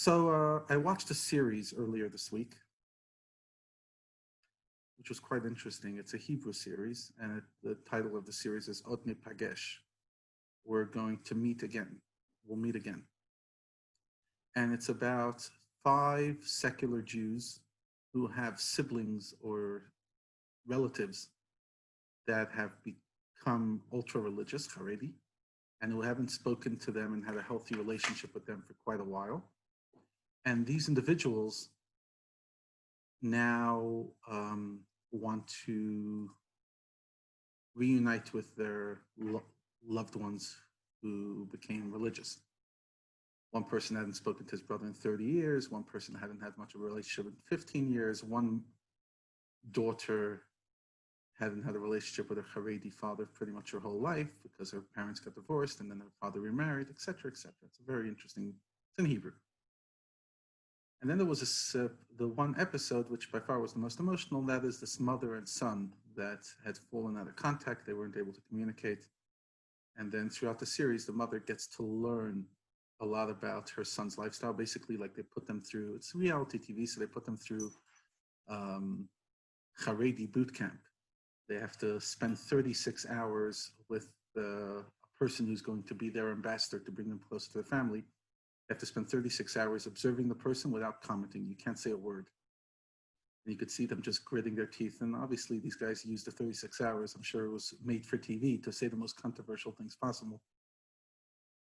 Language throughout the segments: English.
I watched a series earlier this week, which was quite interesting. It's a Hebrew series, and the title of the series is Od Nipagesh. We're going to meet again. We'll meet again. And it's about five secular Jews who have siblings or relatives that have become ultra religious, Haredi, and who haven't spoken to them and had a healthy relationship with them for quite a while. And these individuals now want to reunite with their loved ones who became religious. One person hadn't spoken to his brother in 30 years. One person hadn't had much of a relationship in 15 years. One daughter hadn't had a relationship with her Haredi father pretty much her whole life because her parents got divorced and then her father remarried, etc., etc. It's a very interesting, it's in Hebrew. And then there was the one episode, which by far was the most emotional, that is this mother and son that had fallen out of contact. They weren't able to communicate. And then throughout the series, the mother gets to learn a lot about her son's lifestyle. Basically, like they put them through, it's reality TV, so they put them through Haredi boot camp. They have to spend 36 hours with a person who's going to be their ambassador to bring them close to their family. You have to spend 36 hours observing the person without commenting. You can't say a word. And you could see them just gritting their teeth. And obviously, these guys used the 36 hours. I'm sure it was made for TV to say the most controversial things possible.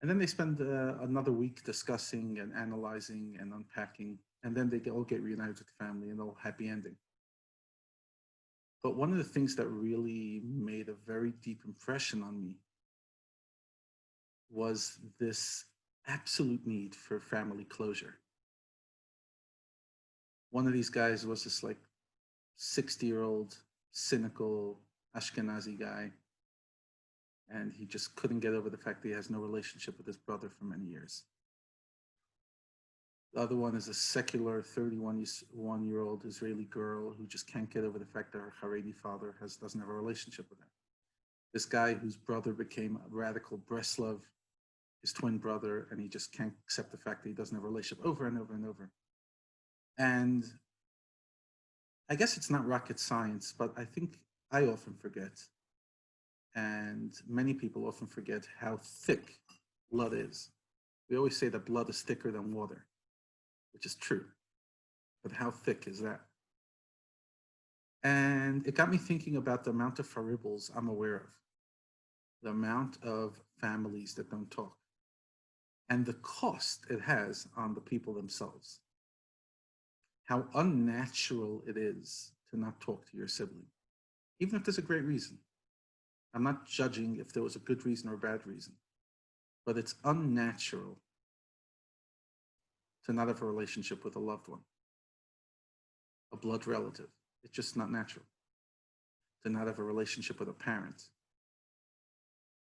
And then they spend another week discussing and analyzing and unpacking. And then they all get reunited with the family and all happy ending. But one of the things that really made a very deep impression on me was this absolute need for family closure. One of these guys was this like 60-year-old cynical Ashkenazi guy, and he just couldn't get over the fact that he has no relationship with his brother for many years. The other one is a secular 31-year-old Israeli girl who just can't get over the fact that her Haredi father doesn't have a relationship with her. This guy whose brother became a radical Breslov, his twin brother, and he just can't accept the fact that he doesn't have a relationship over and over and over. And I guess it's not rocket science, but I think I often forget, and many people often forget how thick blood is. We always say that blood is thicker than water, which is true. But how thick is that? And it got me thinking about the amount of Faribels I'm aware of, the amount of families that don't talk, and the cost it has on the people themselves. How unnatural it is to not talk to your sibling, even if there's a great reason. I'm not judging if there was a good reason or a bad reason, but it's unnatural to not have a relationship with a loved one, a blood relative. It's just not natural. To not have a relationship with a parent,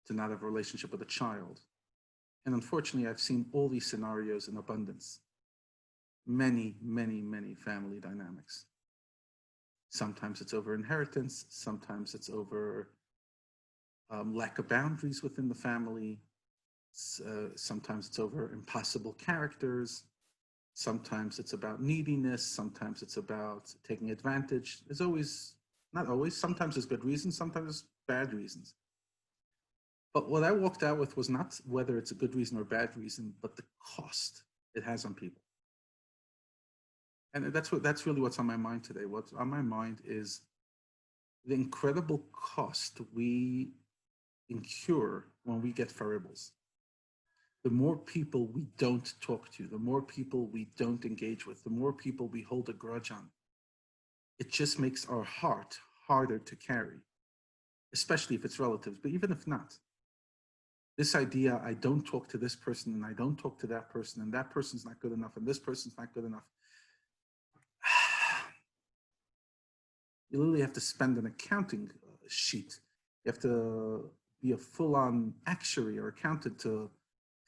to not have a relationship with a child. And unfortunately, I've seen all these scenarios in abundance. Many, many, many family dynamics. Sometimes it's over inheritance. Sometimes it's over lack of boundaries within the family. Sometimes it's over impossible characters. Sometimes it's about neediness. Sometimes it's about taking advantage. There's always, not always, sometimes there's good reasons, sometimes there's bad reasons. But what I walked out with was not whether it's a good reason or bad reason, but the cost it has on people. And that's really what's on my mind today. What's on my mind is the incredible cost we incur when we get Faribels. The more people we don't talk to, the more people we don't engage with, the more people we hold a grudge on, it just makes our heart harder to carry, especially if it's relatives, but even if not. This idea, I don't talk to this person and I don't talk to that person and that person's not good enough and this person's not good enough. You literally have to spend an accounting sheet. You have to be a full-on actuary or accountant to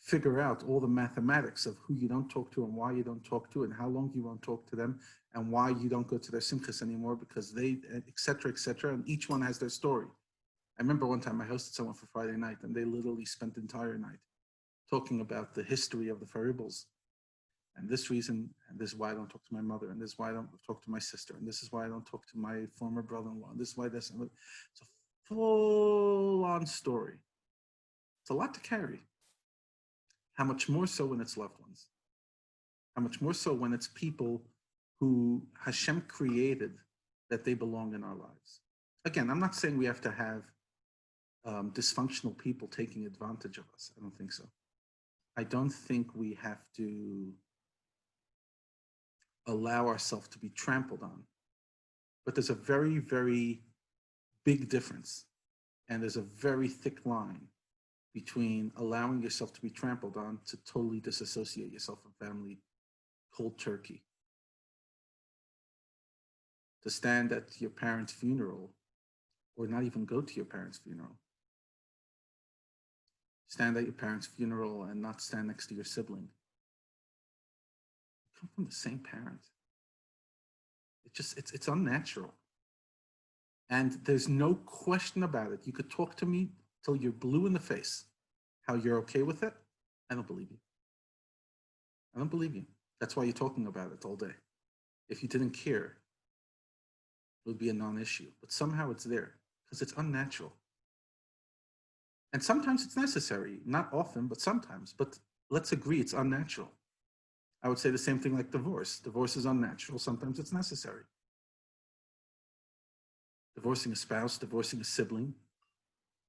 figure out all the mathematics of who you don't talk to and why you don't talk to and how long you won't talk to them and why you don't go to their simchas anymore because they, et cetera, and each one has their story. I remember one time I hosted someone for Friday night and they literally spent the entire night talking about the history of the Faribels. and this reason, and this is why I don't talk to my mother, and this is why I don't talk to my sister, and this is why I don't talk to my former brother-in-law, and this is why this. And it's a full-on story. It's a lot to carry. How much more so when it's loved ones? How much more so when it's people who Hashem created that they belong in our lives? Again, I'm not saying we have to have dysfunctional people taking advantage of us. I don't think so. I don't think we have to allow ourselves to be trampled on. But there's a very, very big difference. And there's a very thick line between allowing yourself to be trampled on to totally disassociate yourself from family cold turkey. To stand at your parents' funeral or not even go to your parents' funeral. Stand at your parents' funeral and not stand next to your sibling. You come from the same parent. It's unnatural. And there's no question about it. You could talk to me till you're blue in the face. How you're okay with it? I don't believe you. I don't believe you. That's why you're talking about it all day. If you didn't care, it would be a non-issue. But somehow it's there because it's unnatural. And sometimes it's necessary. Not often, but sometimes. But let's agree it's unnatural. I would say the same thing like divorce. Divorce is unnatural. Sometimes it's necessary. Divorcing a spouse, divorcing a sibling,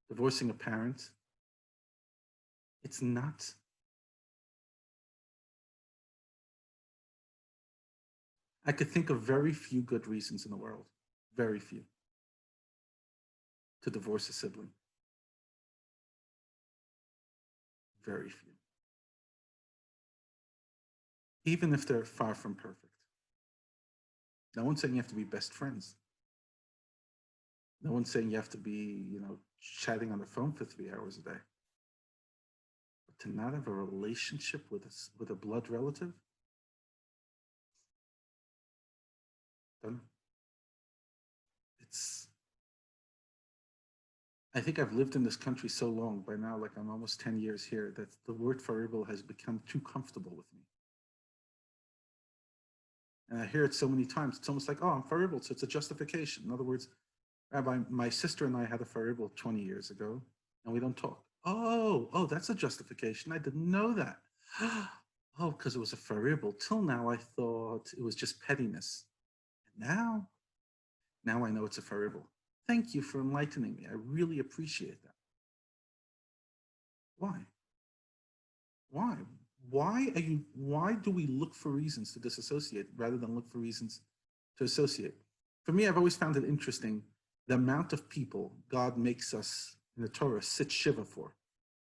divorcing a parent. It's not. I could think of very few good reasons in the world, very few, to divorce a sibling. Very few. Even if they're far from perfect. No one's saying you have to be best friends. No one's saying you have to be, chatting on the phone for 3 hours a day. But to not have a relationship with a blood relative, then I think I've lived in this country so long by now, like I'm almost 10 years here, that the word Faribel has become too comfortable with me. And I hear it so many times. It's almost like, oh, I'm Faribel, so it's a justification. In other words, Rabbi, my sister and I had a Faribel 20 years ago, and we don't talk. Oh, that's a justification. I didn't know that. Oh, because it was a Faribel. Till now, I thought it was just pettiness. And now I know it's a Faribel. Thank you for enlightening me. I really appreciate that. Why? Why do we look for reasons to disassociate rather than look for reasons to associate? For me, I've always found it interesting the amount of people God makes us in the Torah sit shiva for.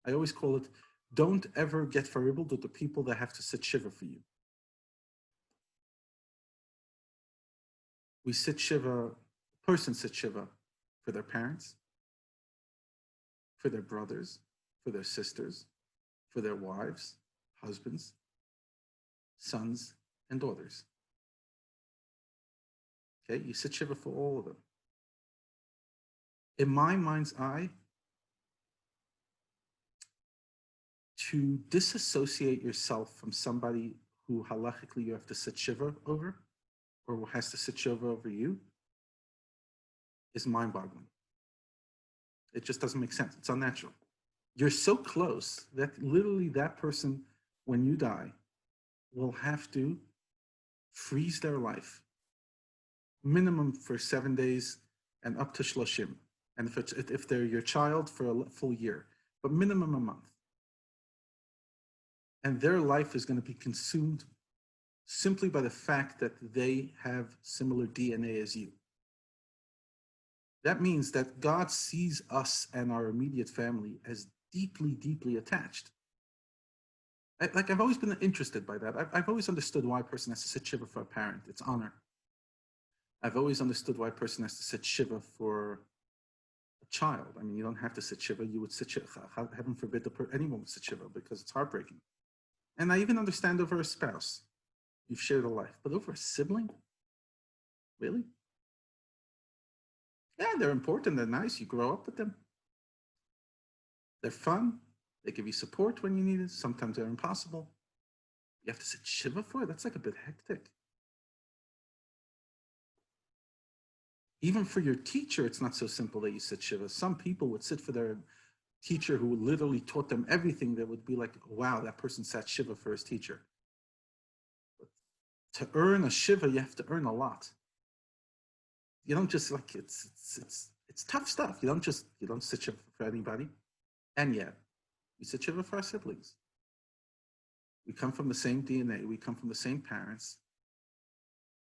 I always call it, don't ever get faribel to the people that have to sit shiva for you. We sit shiva, a person sits shiva for their parents, for their brothers, for their sisters, for their wives, husbands, sons, and daughters. Okay, you sit shiva for all of them. In my mind's eye, to disassociate yourself from somebody who halachically you have to sit shiva over, or who has to sit shiva over you, is mind-boggling. It just doesn't make sense. It's unnatural. You're so close that literally that person, when you die, will have to freeze their life, minimum for 7 days and up to shloshim. And if they're your child, for a full year, but minimum a month. And their life is going to be consumed simply by the fact that they have similar DNA as you. That means that God sees us and our immediate family as deeply, deeply attached. I've always been interested by that. I've always understood why a person has to sit shiva for a parent. It's honor. I've always understood why a person has to sit shiva for a child. I mean, you don't have to sit shiva. You would sit shiva. Heaven forbid anyone would sit shiva because it's heartbreaking. And I even understand over a spouse. You've shared a life. But over a sibling? Really? Yeah, they're important. They're nice. You grow up with them. They're fun. They give you support when you need it. Sometimes they're impossible. You have to sit shiva for it? That's like a bit hectic. Even for your teacher, it's not so simple that you sit shiva. Some people would sit for their teacher who literally taught them everything. That would be like, wow, that person sat shiva for his teacher. But to earn a shiva, you have to earn a lot. You don't just like it's tough stuff. You don't sit shiva for anybody. And yet, we sit shiva for our siblings. We come from the same DNA. We come from the same parents.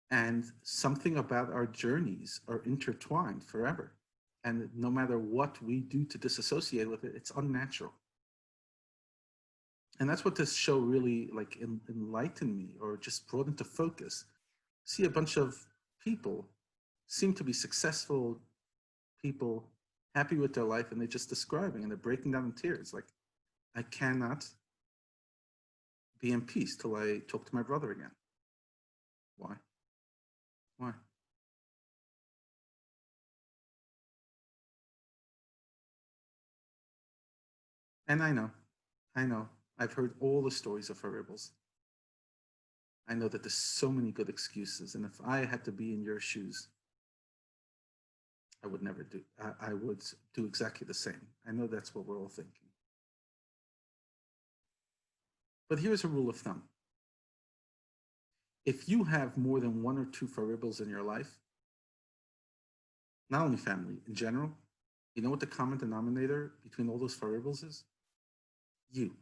And something about our journeys are intertwined forever. And no matter what we do to disassociate with it, it's unnatural. And that's what this show really like enlightened me, or just brought into focus. See a bunch of people seem to be successful people, happy with their life, and they're just describing and they're breaking down in tears. Like, I cannot be in peace till I talk to my brother again. Why? Why? And I know, I've heard all the stories of Faribels. I know that there's so many good excuses. And if I had to be in your shoes, I would never do, I would do exactly the same. I know that's what we're all thinking. But here's a rule of thumb. If you have more than one or two Faribels in your life, not only family, in general, you know what the common denominator between all those Faribels is? You.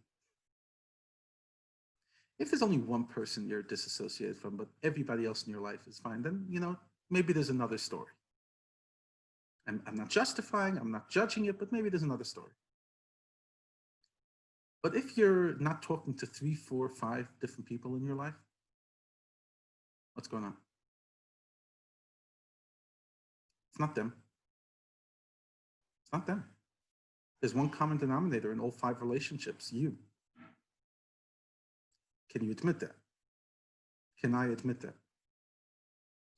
If there's only one person you're disassociated from, but everybody else in your life is fine, then, maybe there's another story. I'm not justifying, I'm not judging it, but maybe there's another story. But if you're not talking to 3, 4, 5 different people in your life, what's going on? It's not them. It's not them. There's one common denominator in all 5 relationships, you. Can you admit that? Can I admit that?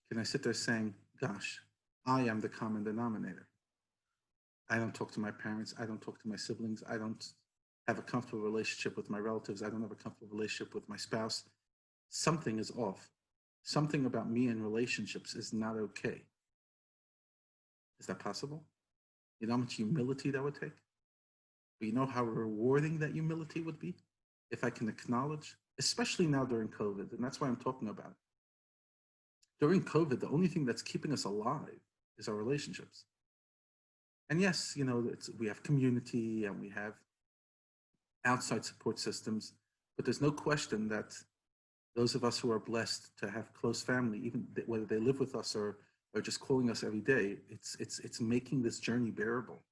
Can I sit there saying, gosh, I am the common denominator? I don't talk to my parents. I don't talk to my siblings. I don't have a comfortable relationship with my relatives. I don't have a comfortable relationship with my spouse. Something is off. Something about me in relationships is not okay. Is that possible? You know how much humility that would take? But you know how rewarding that humility would be? If I can acknowledge, especially now during COVID, and that's why I'm talking about it. During COVID, the only thing that's keeping us alive is our relationships. And yes, we have community and we have outside support systems, but there's no question that those of us who are blessed to have close family, even whether they live with us or just calling us every day, it's making this journey bearable.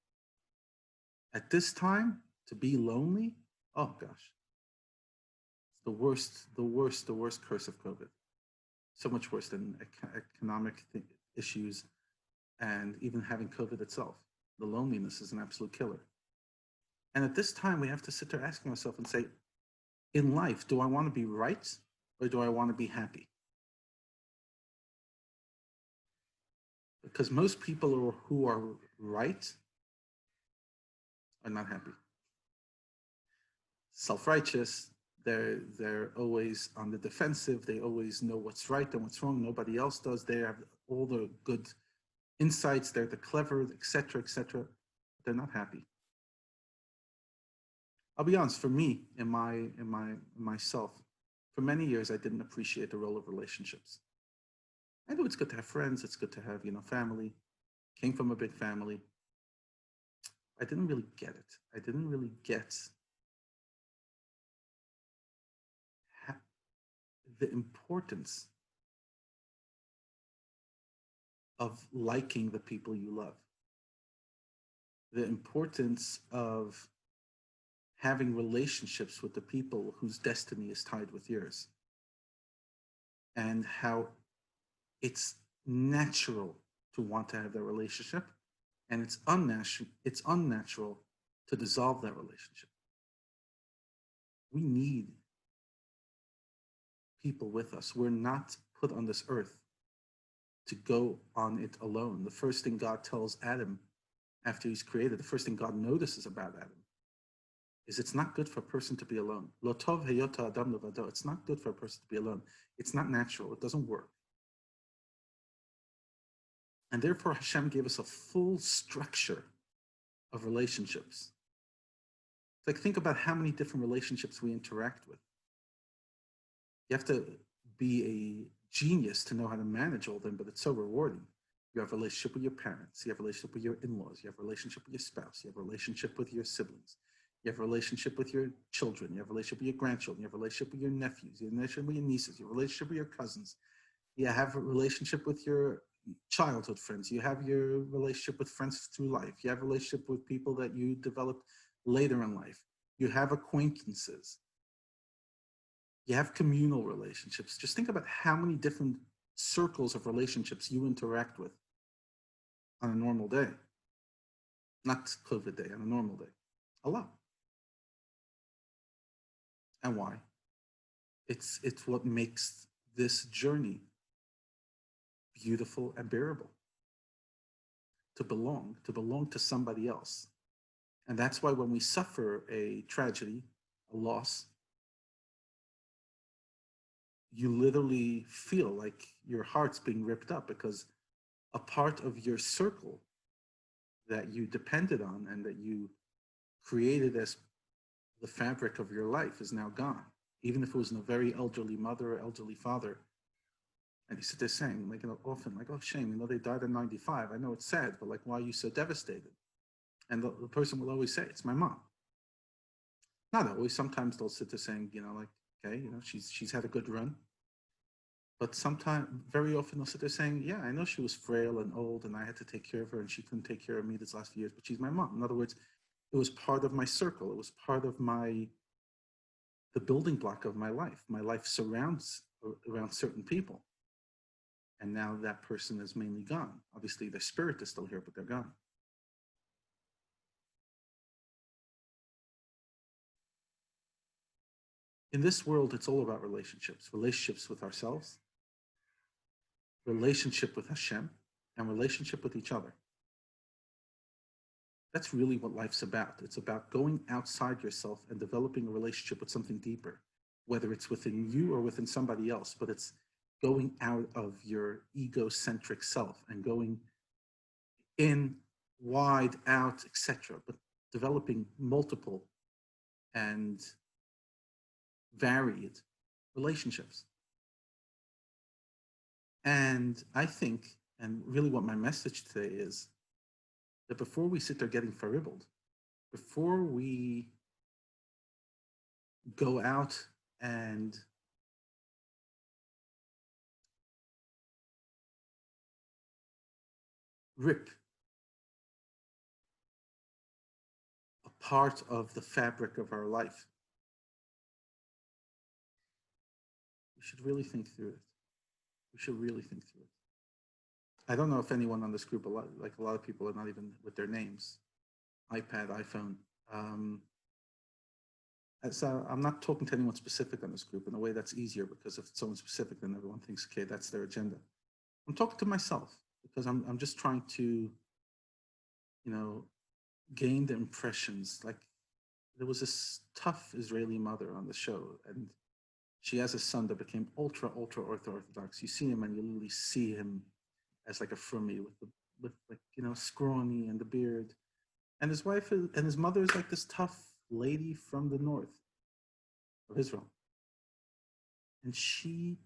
At this time, to be lonely, oh gosh, it's the worst curse of COVID. So much worse than economic issues and even having COVID itself. The loneliness is an absolute killer. And at this time, we have to sit there asking ourselves and say, in life, do I want to be right or do I want to be happy? Because most people who are right are not happy. Self-righteous, they're always on the defensive. They always know what's right and what's wrong. Nobody else does. They have all the good insights. They're the clever, etc., etc. They're not happy. I'll be honest. For me, in myself, for many years, I didn't appreciate the role of relationships. I know it's good to have friends. It's good to have family. Came from a big family. I didn't really get it. I didn't really get the importance of liking the people you love, the importance of having relationships with the people whose destiny is tied with yours, and how it's natural to want to have that relationship, and it's unnatural to dissolve that relationship. We need people with us. We're not put on this earth to go on it alone. The first thing God tells Adam after he's created, the first thing God notices about Adam is it's not good for a person to be alone. Lo tov heyota adam levado. It's not good for a person to be alone. It's not natural. It doesn't work. And therefore, Hashem gave us a full structure of relationships. Like, think about how many different relationships we interact with. You have to be a genius to know how to manage all of them, but it's so rewarding. You have a relationship with your parents. You have a relationship with your in-laws. You have a relationship with your spouse. You have a relationship with your siblings. You have a relationship with your children. You have a relationship with your grandchildren. You have a relationship with your nephews. You have a relationship with your nieces. You have a relationship with your cousins. You have a relationship with your childhood friends. You have your relationship with friends through life. You have a relationship with people that you developed later in life. You have acquaintances. You have communal relationships. Just think about how many different circles of relationships you interact with on a normal day. Not COVID day, on a normal day. A lot. And why? It's what makes this journey beautiful and bearable. To belong to somebody else. And that's why when we suffer a tragedy, a loss, you literally feel like your heart's being ripped up because a part of your circle that you depended on and that you created as the fabric of your life is now gone. Even if it was a very elderly mother or elderly father. And you sit there saying, like, often, like, oh, shame, they died at 95. I know it's sad, but like, why are you so devastated? And the person will always say, it's my mom. Not always. Sometimes they'll sit there saying, like, okay, she's had a good run. But sometimes, very often, they'll sit there saying, yeah, I know she was frail and old and I had to take care of her and she couldn't take care of me these last few years, but she's my mom. In other words, it was part of my circle. It was part of the building block of my life. My life surrounds around certain people. And now that person is mainly gone. Obviously, their spirit is still here, but they're gone. In this world, it's all about relationships. Relationships with ourselves, relationship with Hashem, and relationship with each other. That's really what life's about. It's about going outside yourself and developing a relationship with something deeper, whether it's within you or within somebody else, but it's going out of your egocentric self and going in, wide, out, etc., but developing multiple and varied relationships. And I think, and really what my message today is, that before we sit there getting faribeled, before we go out and rip a part of the fabric of our life, we should really think through it. We should really think through it. I don't know if anyone on this group, a lot of people are not even with their names, iPad, iPhone. So I'm not talking to anyone specific on this group. In a way, that's easier because if it's someone specific, then everyone thinks, okay, that's their agenda. I'm talking to myself because I'm just trying to, gain the impressions. Like, there was this tough Israeli mother on the show, and she has a son that became ultra Orthodox. You see him and you literally see him as like a frummy with scrawny and the beard. And his wife and his mother is like this tough lady from the north of Israel. And she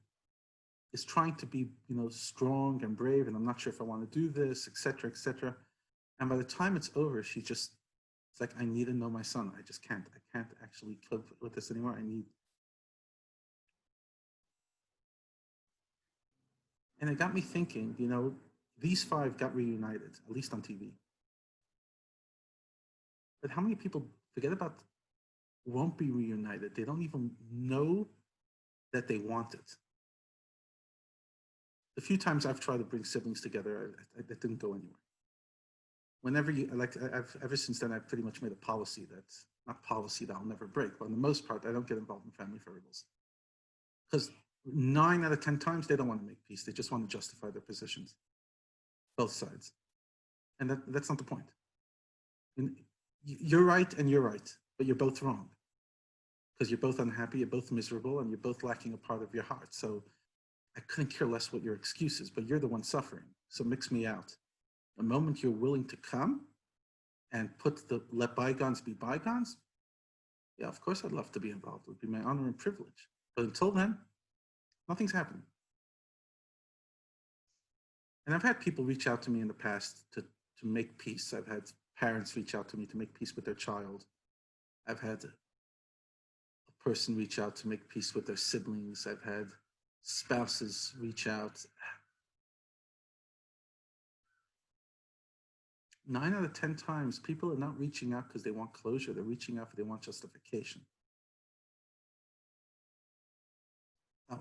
is trying to be, strong and brave, and I'm not sure if I want to do this, etc., etc. And by the time it's over, it's like, I need to know my son. I just can't. I can't actually cope with this anymore. And it got me thinking, these five got reunited, at least on TV. But how many people forget about won't be reunited? They don't even know that they want it. The few times I've tried to bring siblings together, it didn't go anywhere. Whenever ever since then, I've pretty much made a policy not policy that I'll never break, but on the most part, I don't get involved in family Faribels. Because 9 out of 10 times, they don't want to make peace. They just want to justify their positions, both sides. And that's not the point. You're right and you're right, but you're both wrong because you're both unhappy, you're both miserable, and you're both lacking a part of your heart. So I couldn't care less what your excuse is, but you're the one suffering. So mix me out. The moment you're willing to come and let bygones be bygones, yeah, of course I'd love to be involved. It would be my honor and privilege. But until then, nothing's happening. And I've had people reach out to me in the past to make peace. I've had parents reach out to me to make peace with their child. I've had a person reach out to make peace with their siblings. I've had spouses reach out. 9 out of 10 times, people are not reaching out because they want closure. They're reaching out because they want justification.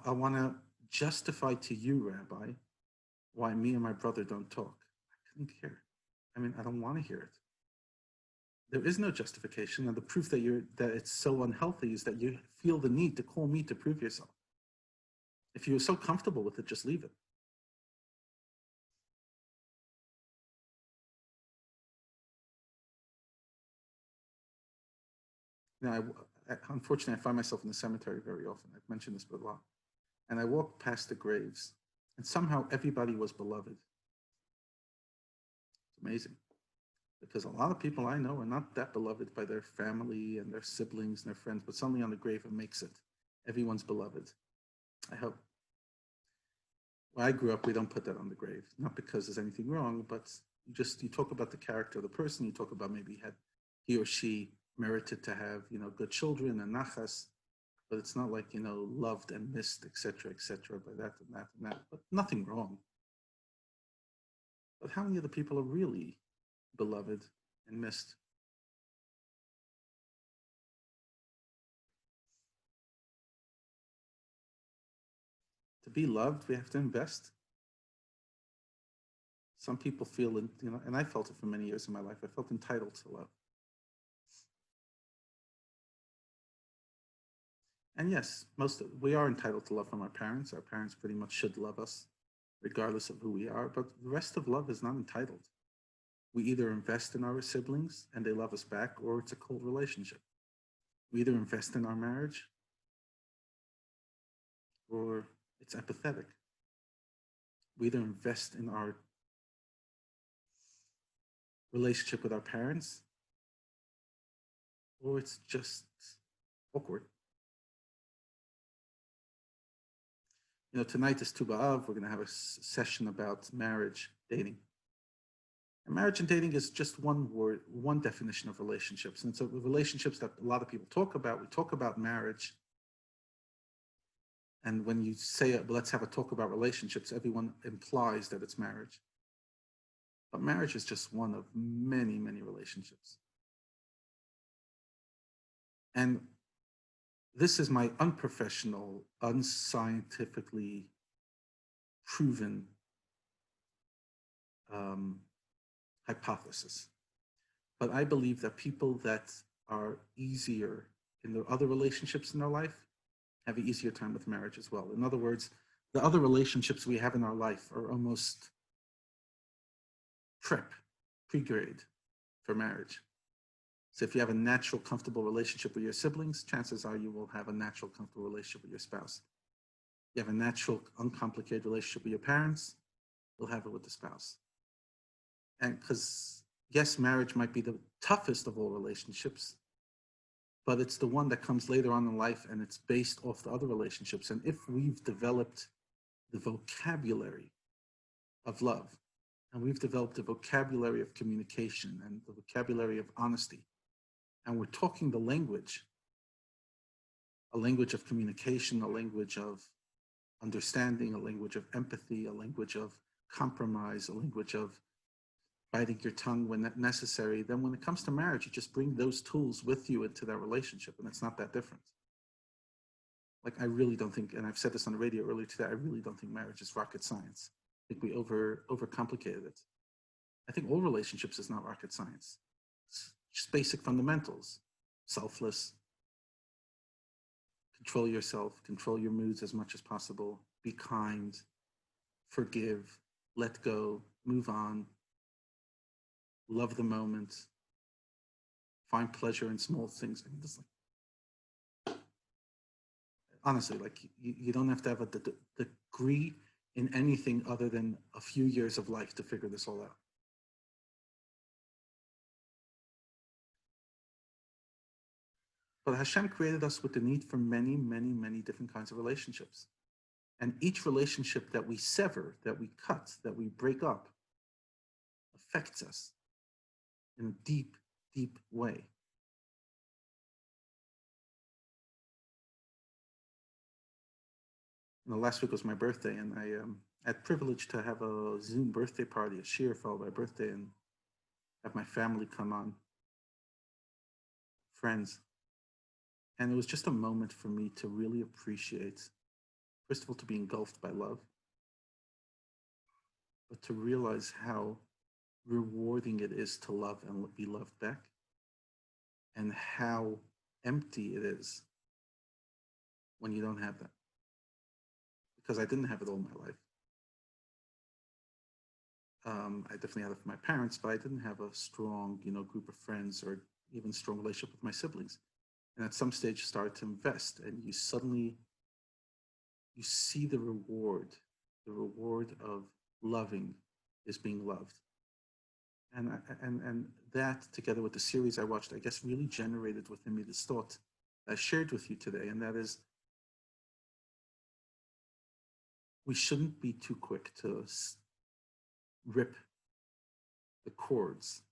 I want to justify to you, Rabbi, why me and my brother don't talk. I couldn't care. I mean, I don't want to hear it. There is no justification, and the proof that it's so unhealthy is that you feel the need to call me to prove yourself. If you're so comfortable with it, just leave it. Now, unfortunately, I find myself in the cemetery very often. I've mentioned this a lot. And I walked past the graves, and somehow everybody was beloved. It's amazing. Because a lot of people I know are not that beloved by their family and their siblings and their friends, but suddenly on the grave it makes it. Everyone's beloved. I hope. Where I grew up, we don't put that on the grave. Not because there's anything wrong, but you talk about the character of the person, you talk about maybe he or she merited to have, good children and nachas, but it's not like, loved and missed, etc., by that and that and that, but nothing wrong. But how many of the people are really beloved and missed? To be loved, we have to invest. Some people feel, and I felt it for many years in my life, I felt entitled to love. And yes, we are entitled to love from our parents. Our parents pretty much should love us, regardless of who we are. But the rest of love is not entitled. We either invest in our siblings and they love us back, or it's a cold relationship. We either invest in our marriage or it's apathetic. We either invest in our relationship with our parents or it's just awkward. Tonight is Tu B'Av. We're going to have a session about marriage, dating. And marriage and dating is just one word, one definition of relationships. And it's relationships that a lot of people talk about. We talk about marriage. And when you say, let's have a talk about relationships, everyone implies that it's marriage. But marriage is just one of many, many relationships. And this is my unprofessional, unscientifically proven hypothesis. But I believe that people that are easier in their other relationships in their life have an easier time with marriage as well. In other words, the other relationships we have in our life are almost pre-grade for marriage. So if you have a natural, comfortable relationship with your siblings, chances are you will have a natural, comfortable relationship with your spouse. You have a natural, uncomplicated relationship with your parents, you'll have it with the spouse. And because, yes, marriage might be the toughest of all relationships, but it's the one that comes later on in life and it's based off the other relationships. And if we've developed the vocabulary of love, and we've developed the vocabulary of communication and the vocabulary of honesty, and we're talking the language, a language of communication, a language of understanding, a language of empathy, a language of compromise, a language of biting your tongue when necessary, then when it comes to marriage, you just bring those tools with you into that relationship, and it's not that different. Like, I really don't think, and I've said this on the radio earlier today, I really don't think marriage is rocket science. I think we overcomplicated it. I think all relationships is not rocket science. It's just basic fundamentals. Selfless, control yourself, control your moods as much as possible, be kind, forgive, let go, move on, love the moment, find pleasure in small things. I mean, just like, honestly, like you don't have to have a degree in anything other than a few years of life to figure this all out. But Hashem created us with the need for many, many, many different kinds of relationships. And each relationship that we sever, that we cut, that we break up, affects us in a deep, deep way. Last week was my birthday, and I had privilege to have a Zoom birthday party, a shir for my birthday, and have my family come on, friends. And it was just a moment for me to really appreciate, first of all, to be engulfed by love, but to realize how rewarding it is to love and be loved back, and how empty it is when you don't have that. Because I didn't have it all my life. I definitely had it from my parents, but I didn't have a strong, group of friends or even strong relationship with my siblings. And at some stage, started to invest, and you suddenly see the reward of loving is being loved. And that, together with the series I watched, I guess really generated within me this thought I shared with you today, and that is, we shouldn't be too quick to rip the cords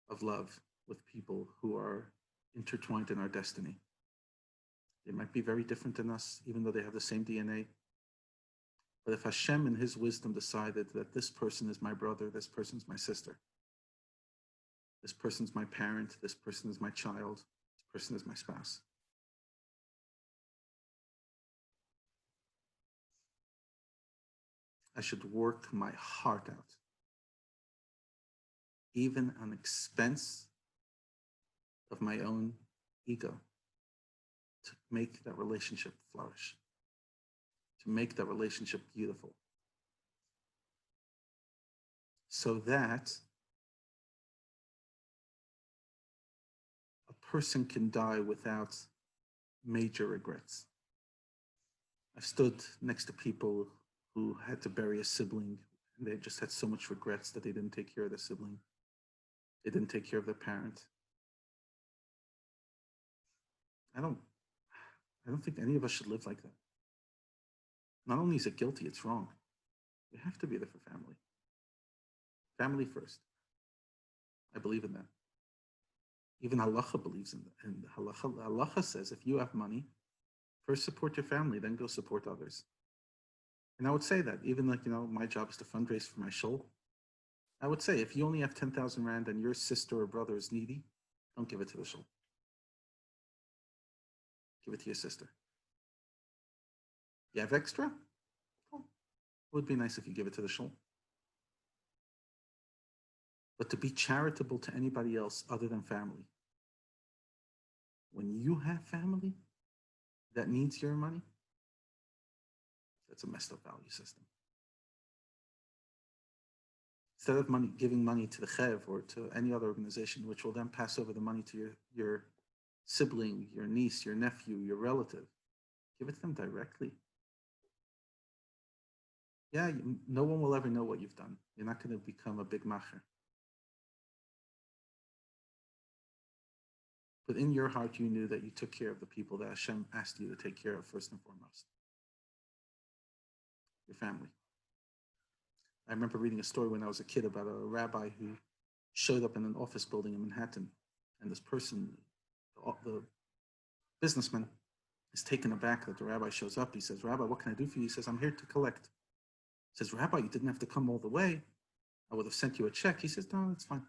of love with people who are intertwined in our destiny. They might be very different than us, even though they have the same DNA. But if Hashem in his wisdom decided that this person is my brother, this person's my sister, this person's my parent, this person is my child, this person is my spouse, I should work my heart out, even on expense of my own ego, to make that relationship flourish, to make that relationship beautiful, so that a person can die without major regrets. I've stood next to people who had to bury a sibling, and they just had so much regrets that they didn't take care of their sibling. They didn't take care of their parent. I don't think any of us should live like that. Not only is it guilty, it's wrong. You have to be there for family. Family first. I believe in that. Even halacha believes in that. And halacha says if you have money, first support your family, then go support others. And I would say that, even like, my job is to fundraise for my shul. I would say if you only have 10,000 Rand and your sister or brother is needy, don't give it to the shul. Give it to your sister. You have extra? Oh, it would be nice if you give it to the shul. But to be charitable to anybody else other than family, when you have family that needs your money, that's a messed up value system. Instead of giving money to the Chev or to any other organization, which will then pass over the money to your sibling, your niece, your nephew, your relative, give it to them directly. Yeah, no one will ever know what you've done. You're not going to become a big macher. But in your heart, you knew that you took care of the people that Hashem asked you to take care of first and foremost. Your family. I remember reading a story when I was a kid about a rabbi who showed up in an office building in Manhattan, and this person, the businessman, is taken aback that the rabbi shows up. He says, "Rabbi, what can I do for you?" He says, "I'm here to collect." He says, "Rabbi, you didn't have to come all the way. I would have sent you a check." He says, "No, it's fine."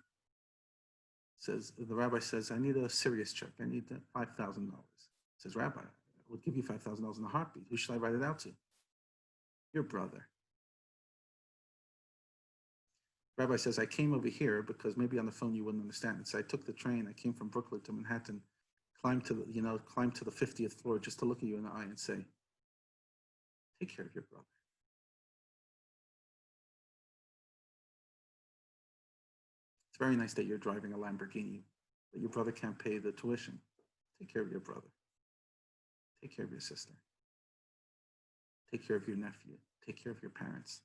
The rabbi says, "I need a serious check. I need $5,000. He says, "Rabbi, I would give you $5,000 in a heartbeat. Who should I write it out to?" "Your brother." Rabbi says, "I came over here because maybe on the phone you wouldn't understand. So I took the train. I came from Brooklyn to Manhattan, climbed to the 50th floor just to look at you in the eye and say, take care of your brother." It's very nice that you're driving a Lamborghini, that your brother can't pay the tuition. Take care of your brother. Take care of your sister. Take care of your nephew. Take care of your parents.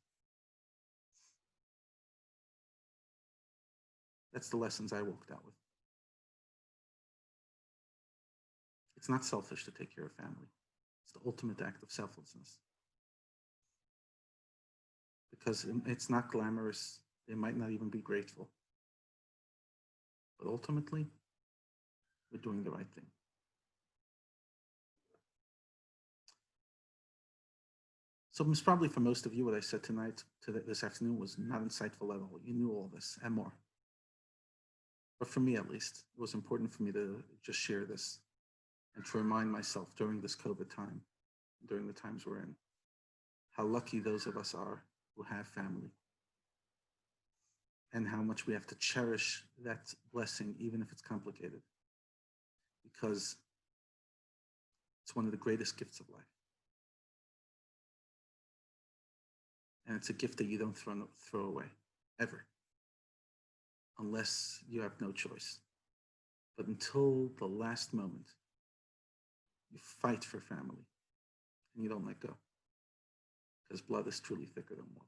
That's the lessons I walked out with. It's not selfish to take care of family. It's the ultimate act of selflessness. Because it's not glamorous. They might not even be grateful. But ultimately, we're doing the right thing. So it's probably for most of you, what I said tonight, this afternoon, was not insightful at all. You knew all this and more. But for me, at least, it was important for me to just share this and to remind myself during this COVID time, during the times we're in, how lucky those of us are who have family and how much we have to cherish that blessing, even if it's complicated, because it's one of the greatest gifts of life. And it's a gift that you don't throw away, ever, unless you have no choice. But until the last moment, you fight for family and you don't let go, because blood is truly thicker than water.